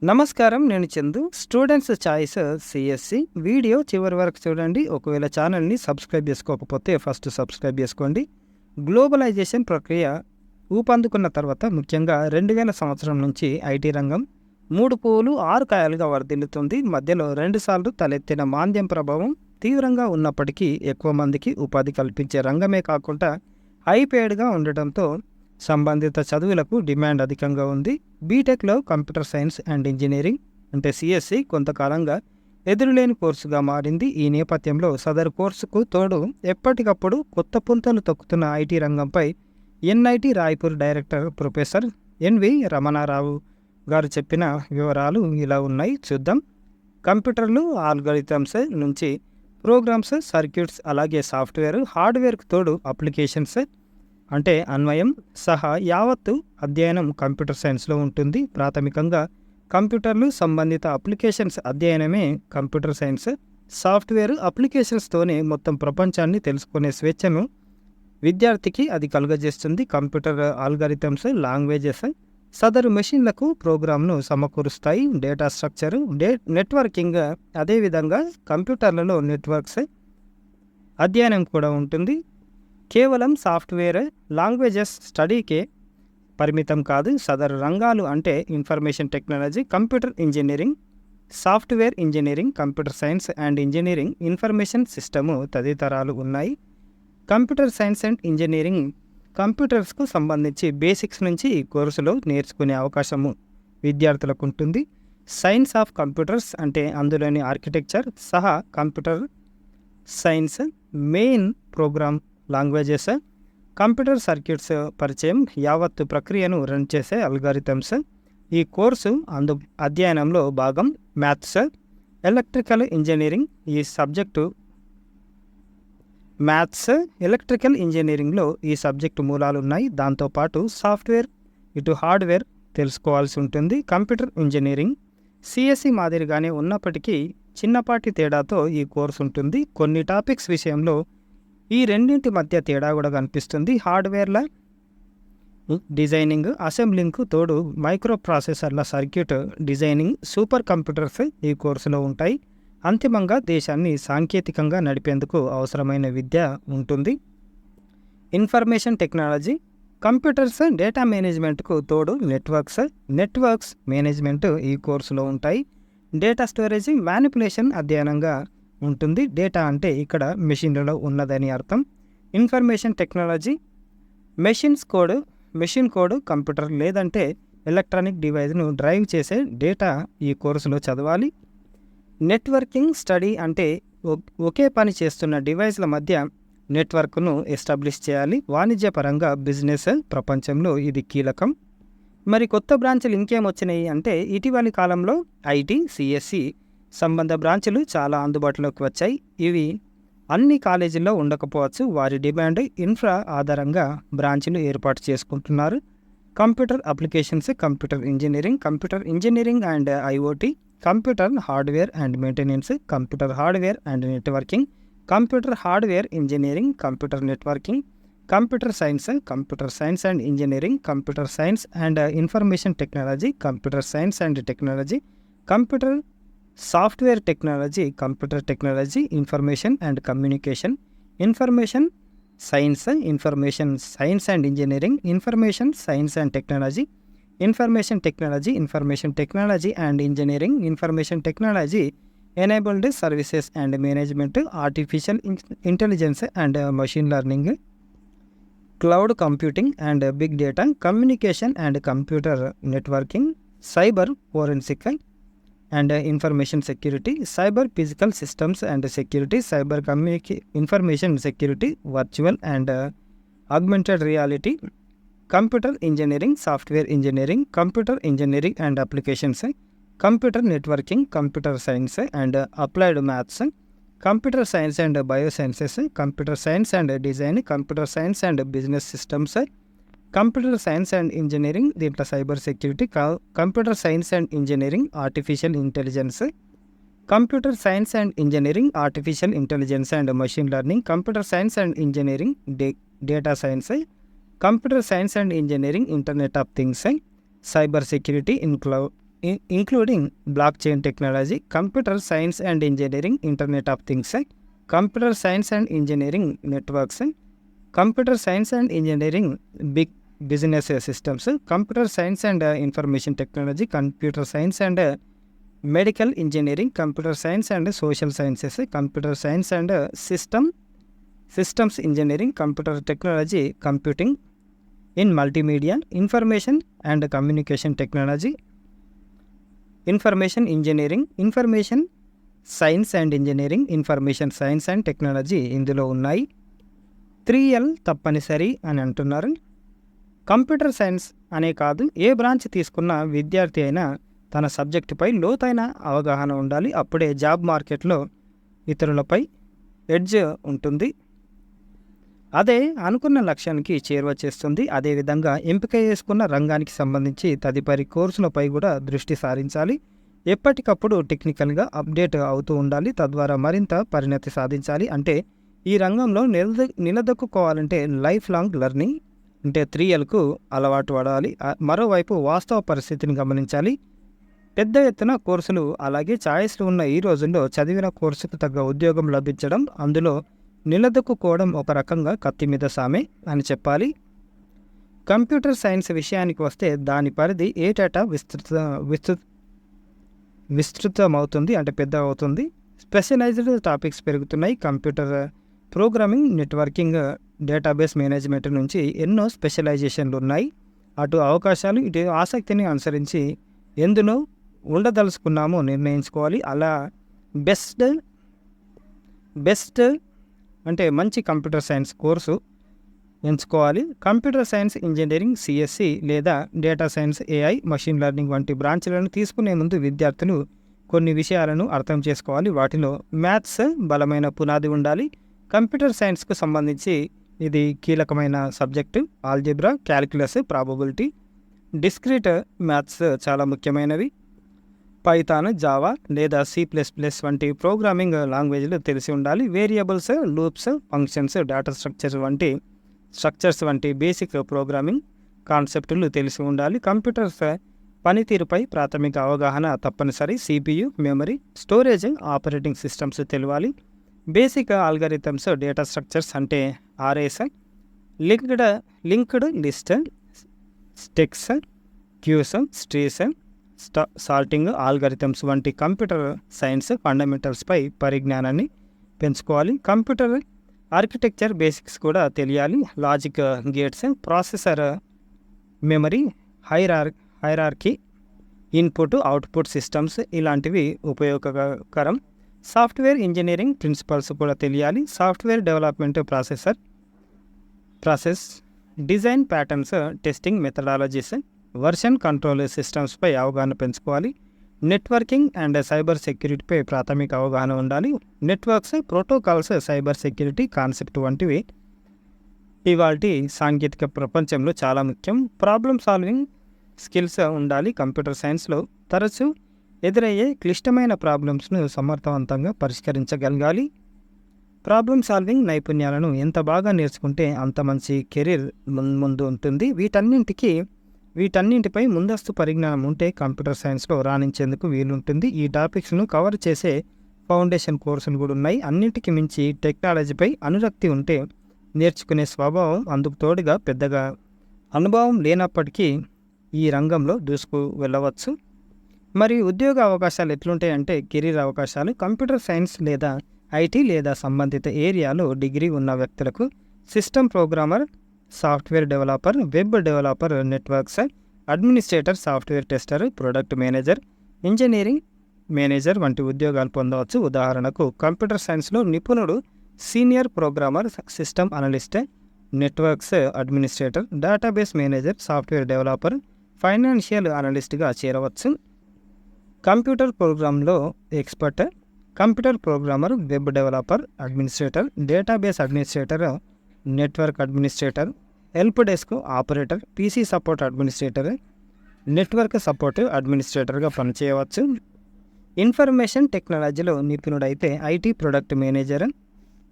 నమస్కారం. నేను Chandu. Students choice CSC. Video చివరి వరకు చూడండి. ఒకవేళ ఛానల్ని సబ్స్క్రైబ్ చేసుకోకపోతే ఫస్ట్ సబ్స్క్రైబ్ చేసుకోండి. గ్లోబలైజేషన్ ప్రక్రియ ఊపందుకున్న తర్వాత ముఖ్యంగా 2000 సంవత్సరం నుంచి ఐటీ రంగం 3 పువ్వులు 6 కాయలుగా వర్ధిల్లుతుంది. మధ్యలో 2 సార్లు తలెత్తిన మాంద్యం ప్రభావం తీవ్రంగా ఉన్నప్పటికీ ఎక్కువ మందికి ఉపాధి కల్పించే రంగమే కాకుండా హైపేడ్గా ఉండటంతో సంబంధిత చదువులకు డిమాండ్ అధికంగా ఉంది. బీటెక్లో కంప్యూటర్ సైన్స్ అండ్ ఇంజనీరింగ్ అంటే సిఎస్సి కొంతకాలంగా ఎదురులేని కోర్సుగా మారింది. ఈ నేపథ్యంలో సదరు కోర్సుకు తోడు ఎప్పటికప్పుడు కొత్త పుంతలు తొక్కుతున్న ఐటీ రంగంపై NIT Raipur director professor NV Ramana Rao గారు చెప్పిన వివరాలు ఇలా ఉన్నాయి, చూద్దాం. కంప్యూటర్లు, ఆల్గరిథమ్స్ నుంచి ప్రోగ్రామ్స్, సర్క్యూట్స్, అలాగే సాఫ్ట్వేర్, హార్డ్వేర్కు తోడు అప్లికేషన్స్ అంటే అన్వయం సహా యావత్తు అధ్యయనం కంప్యూటర్ సైన్స్లో ఉంటుంది. ప్రాథమికంగా కంప్యూటర్లు సంబంధిత అప్లికేషన్స్ అధ్యయనమే కంప్యూటర్ సైన్స్. సాఫ్ట్వేర్ అప్లికేషన్స్తోనే మొత్తం ప్రపంచాన్ని తెలుసుకునే స్వేచ్ఛను విద్యార్థికి అది కలుగజేస్తుంది. కంప్యూటర్ ఆల్గరిథమ్స్, లాంగ్వేజెస్ సదరు మెషిన్లకు ప్రోగ్రామ్ను సమకూరుస్తాయి. డేటా స్ట్రక్చరు, నెట్వర్కింగ్, అదేవిధంగా కంప్యూటర్లలో నెట్వర్క్స్ అధ్యయనం కూడా ఉంటుంది. కేవలం సాఫ్ట్వేర్, లాంగ్వేజెస్ స్టడీకే పరిమితం కాదు. సదరు రంగాలు అంటే information technology, computer engineering, software engineering, computer science and engineering, information system తదితరాలు ఉన్నాయి. కంప్యూటర్ సైన్స్ అండ్ ఇంజనీరింగ్ కంప్యూటర్స్కు సంబంధించి బేసిక్స్ నుంచి ఈ కోర్సులో నేర్చుకునే అవకాశము విద్యార్థులకు ఉంటుంది. సైన్స్ ఆఫ్ కంప్యూటర్స్ అంటే అందులోని ఆర్కిటెక్చర్ సహా computer science, main program languages, computer circuits పరిచయం, యావత్తు ప్రక్రియను రన్ చేసే అల్గారిథమ్స్. ఈ కోర్సు అధ్యయనంలో భాగం. మ్యాథ్స్, ఎలక్ట్రికల్ ఇంజనీరింగ్ ఈ సబ్జెక్టు ఎలక్ట్రికల్ ఇంజనీరింగ్లో ఈ సబ్జెక్టు మూలాలు ఉన్నాయి. దాంతోపాటు సాఫ్ట్వేర్, ఇటు హార్డ్వేర్ తెలుసుకోవాల్సి ఉంటుంది. కంప్యూటర్ ఇంజనీరింగ్ సిఎస్సి మాదిరిగానే ఉన్నప్పటికీ చిన్నపాటి తేడాతో ఈ కోర్సు ఉంటుంది. కొన్ని టాపిక్స్ విషయంలో ఈ రెండింటి మధ్య తేడా కూడా కనిపిస్తుంది. హార్డ్వేర్ల డిజైనింగ్, అసెంబ్లింగ్కు తోడు మైక్రో ప్రాసెసర్ల సర్క్యూట్ డిజైనింగ్, సూపర్ కంప్యూటర్స్ ఈ కోర్సులో ఉంటాయి. అంతిమంగా దేశాన్ని సాంకేతికంగా నడిపేందుకు అవసరమైన విద్య ఉంటుంది. ఇన్ఫర్మేషన్ టెక్నాలజీ, కంప్యూటర్స్, డేటా మేనేజ్మెంట్కు తోడు నెట్వర్క్స్ మేనేజ్మెంట్ ఈ కోర్సులో ఉంటాయి. డేటా స్టోరేజ్, మ్యానిపులేషన్ అధ్యయనంగా ఉంటుంది. డేటా అంటే ఇక్కడ మెషిన్లలో ఉన్నదని అర్థం. Information technology, machine code, computer లేదంటే ఎలక్ట్రానిక్ డివైజ్ను డ్రైవ్ చేసే డేటా ఈ కోర్సులో చదవాలి. నెట్వర్కింగ్ స్టడీ అంటే ఒకే పని చేస్తున్న డివైజ్ల మధ్య నెట్వర్క్ను ఎస్టాబ్లిష్ చేయాలి. వాణిజ్యపరంగా బిజినెస్ ప్రపంచంలో ఇది కీలకం. మరి కొత్త బ్రాంచ్లు ఇంకేమొచ్చినాయి అంటే ఇటీవలి కాలంలో ఐటీ, సిఎస్సి సంబంధ బ్రాంచ్లు చాలా అందుబాటులోకి వచ్చాయి. ఇవి అన్ని కాలేజీల్లో ఉండకపోవచ్చు. వారి డిమాండ్ ఇన్ఫ్రా ఆధారంగా బ్రాంచ్లు ఏర్పాటు చేసుకుంటున్నారు. Computer applications, computer engineering and IoT, computer hardware and maintenance, computer hardware and networking, computer hardware engineering, computer networking, computer science and engineering, computer science and information technology, computer science and technology, computer software technology, computer technology, information and communication, information science and engineering, information science and technology, information technology and engineering, information technology enabled services and management, artificial intelligence and machine learning, cloud computing and big data, communication and computer networking, cyber forensic and information security, cyber physical systems and security, cyber information security, virtual and augmented reality, computer engineering, software engineering, computer engineering and applications, computer networking, computer science and applied maths, computer science and biosciences, computer science and design, computer science and business systems, computer science and engineering దీంట్లో cyber security, computer science and engineering artificial intelligence, computer science and engineering artificial intelligence and machine learning, computer science and engineering data science, computer science and engineering internet of things, cyber security in including block chain technology, computer science and engineering, internet of things, computer science and engineering networks, computer science and engineering big business systems, computer science and information technology, computer science and medical engineering, computer science and social sciences, computer science and systems engineering, computer technology, computing in multimedia, information and communication technology, information engineering, information science and engineering, information science and technology ఇందులో ఉన్నాయి. 3L తప్పనిసరి అని అంటున్నారు. Computer science అనే కాదు, ఏ branch తీసుకున్న విద్యార్థి అయినా తన సబ్జెక్టుపై లోతైన అవగాహన ఉండాలి. అప్పుడే జాబ్ మార్కెట్లో ఇతరులపై ఎడ్జ్ ఉంటుంది. అదే అనుకున్న లక్ష్యానికి చేరువ చేస్తుంది. అదేవిధంగా ఎంపిక చేసుకున్న రంగానికి సంబంధించి తదుపరి కోర్సులపై కూడా దృష్టి సారించాలి. ఎప్పటికప్పుడు టెక్నికల్గా అప్డేట్ అవుతూ ఉండాలి. తద్వారా మరింత పరిణతి సాధించాలి. అంటే ఈ రంగంలో నిలదొక్కుకోవాలంటే లైఫ్ లాంగ్ లెర్నింగ్ అంటే 3Lకు అలవాటు పడాలి. మరోవైపు వాస్తవ పరిస్థితిని గమనించాలి. పెద్ద ఎత్తున కోర్సులు అలాగే ఛాయిస్లు ఉన్న ఈ రోజుల్లో చదివిన కోర్సుకు తగ్గ ఉద్యోగం లభించడం, అందులో నిలదొక్కుకోవడం ఒక రకంగా కత్తి మీద సామే అని చెప్పాలి. కంప్యూటర్ సైన్స్ విషయానికి వస్తే దాని పరిధి ఏటేటా విస్తృతమవుతుంది, అంటే పెద్ద అవుతుంది. స్పెషలైజ్డ్ టాపిక్స్ పెరుగుతున్నాయి. Computer programming, networking, database management నుంచి ఎన్నో స్పెషలైజేషన్లు ఉన్నాయి. అటు అవకాశాలు ఇటు ఆసక్తిని అనుసరించి ఎందులో ఉండదలుచుకున్నామో నిర్ణయించుకోవాలి. అలా బెస్ట్ అంటే మంచి కంప్యూటర్ సైన్స్ కోర్సు ఎంచుకోవాలి. కంప్యూటర్ సైన్స్ ఇంజనీరింగ్, సిఎస్సి లేదా data science, AI, machine learning వంటి బ్రాంచ్లను తీసుకునే ముందు విద్యార్థులు కొన్ని విషయాలను అర్థం చేసుకోవాలి. వాటిలో మ్యాథ్స్ బలమైన పునాది ఉండాలి. కంప్యూటర్ సైన్స్కు సంబంధించి ఇది కీలకమైన subject. Algebra, calculus, probability, discrete maths చాలా ముఖ్యమైనవి. పైథాన్, జావా లేదా C++ వంటి ప్రోగ్రామింగ్ లాంగ్వేజ్లు తెలిసి ఉండాలి. Variables, loops, functions, data structures వంటి బేసిక్ ప్రోగ్రామింగ్ కాన్సెప్టులు తెలిసి ఉండాలి. కంప్యూటర్స్ పనితీరుపై ప్రాథమిక అవగాహన తప్పనిసరి. CPU, memory, storage, operating systems తెలియాలి. బేసిక్ ఆల్గరిథమ్స్, డేటా స్ట్రక్చర్స్ అంటే RAs, linked list, stacks, queues, trees, sorting algorithms వంటి కంప్యూటర్ సైన్స్ ఫండమెంటల్స్పై పరిజ్ఞానాన్ని పెంచుకోవాలి. కంప్యూటర్ ఆర్కిటెక్చర్ బేసిక్స్ కూడా తెలియాలి. Logic gates, processor, memory, hierarchy, input output systems ఇలాంటివి ఉపయోగకరం. సాఫ్ట్వేర్ ఇంజనీరింగ్ ప్రిన్సిపల్స్ కూడా తెలియాలి. Software development process design patterns, testing methodologies, version control సిస్టమ్స్పై అవగాహన పెంచుకోవాలి. నెట్వర్కింగ్ అండ్ సైబర్ సెక్యూరిటీపై ప్రాథమిక అవగాహన ఉండాలి. Networks, protocols, cyber security concept వంటివి ఇవాల్టి సాంకేతిక ప్రపంచంలో చాలా ముఖ్యం. ప్రాబ్లమ్ సాల్వింగ్ స్కిల్స్ ఉండాలి. కంప్యూటర్ సైన్స్లో తరచూ ఎదురయ్యే క్లిష్టమైన ప్రాబ్లమ్స్ను సమర్థవంతంగా పరిష్కరించగలగాలి. ప్రాబ్లమ్ సాల్వింగ్ నైపుణ్యాలను ఎంత బాగా నేర్చుకుంటే అంత మంచి కెరీర్ ముందు ఉంటుంది. వీటన్నింటిపై ముందస్తు పరిజ్ఞానం ఉంటే కంప్యూటర్ సైన్స్లో రాణించేందుకు వీలుంటుంది. ఈ టాపిక్స్ను కవర్ చేసే ఫౌండేషన్ కోర్సులు కూడా ఉన్నాయి. అన్నింటికి మించి టెక్నాలజీపై అనురక్తి ఉంటే నేర్చుకునే స్వభావం, అందుకు తోడుగా పెద్దగా అనుభవం లేనప్పటికీ ఈ రంగంలో దూసుకు వెళ్ళవచ్చు. మరి ఉద్యోగ అవకాశాలు ఎట్లుంటాయంటే కెరీర్ అవకాశాలు కంప్యూటర్ సైన్స్ లేదా IT లేదా సంబంధిత ఏరియాలో డిగ్రీ ఉన్న వ్యక్తులకు system programmer, software developer, web developer, networks administrator, software tester, product manager, engineering manager వంటి ఉద్యోగాలు పొందవచ్చు. ఉదాహరణకు కంప్యూటర్ సైన్స్లో నిపుణుడు senior programmer, system analyst, networks administrator, database manager, software developer, financial అనలిస్ట్గా చేరవచ్చు. కంప్యూటర్ ప్రోగ్రాంలో expert, computer programmer, web developer, administrator, database administrator, network administrator, help desk operator, PC support administrator, network support అడ్మినిస్ట్రేటర్గా పనిచేయవచ్చు. Information టెక్నాలజీలో నిపుణుడైతే IT product manager,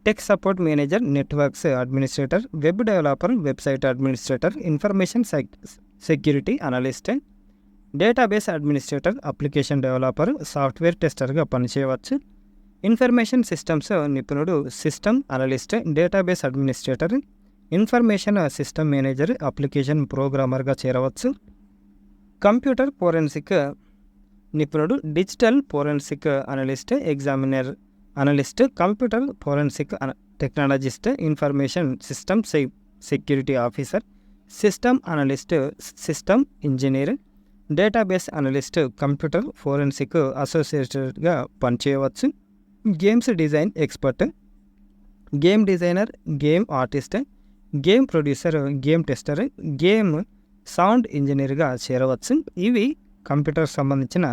tech support manager, networks administrator, web developer, website administrator, information security analyst, database administrator, application developer, software టెస్టర్గా పనిచేయవచ్చు. Information systems నిపుణుడు, system analyst, database administrator, information system manager, application ప్రోగ్రామర్గా చేరవచ్చు. Computer forensic నిపుణుడు, digital forensic analyst, examiner analyst, computer forensic technologist, information system security officer, system analyst, system engineer, database analyst, computer forensic అసోసియేటెడ్గా పనిచేయవచ్చు. Games design expert, game designer, game artist, game producer, game tester, game sound ఇంజనీర్గా చేరవచ్చు. ఇవి computer సంబంధించిన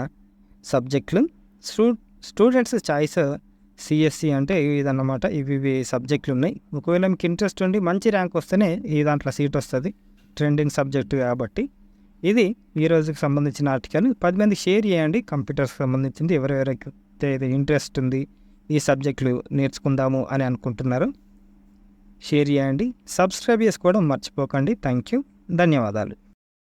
సబ్జెక్టులు. Students choice CSC అంటే ఇదన్నమాట. ఇవి సబ్జెక్టులు ఉన్నాయి. ఒకవేళ మీకు ఇంట్రెస్ట్ ఉండి మంచి ర్యాంక్ వస్తేనే ఈ దాంట్లో సీట్ వస్తుంది, ట్రెండింగ్ సబ్జెక్టు కాబట్టి. ఇది ఈ రోజుకి సంబంధించిన ఆర్టికల్. 10 మందికి షేర్ చేయండి. కంప్యూటర్కి సంబంధించింది ఎవరెవరైతే ఇది ఇంట్రెస్ట్ ఉంది, ఈ సబ్జెక్టులు నేర్చుకుందాము అని అనుకుంటున్నారు, షేర్ చేయండి. సబ్స్క్రైబ్ చేసుకోవడం మర్చిపోకండి. థ్యాంక్ యూ, ధన్యవాదాలు.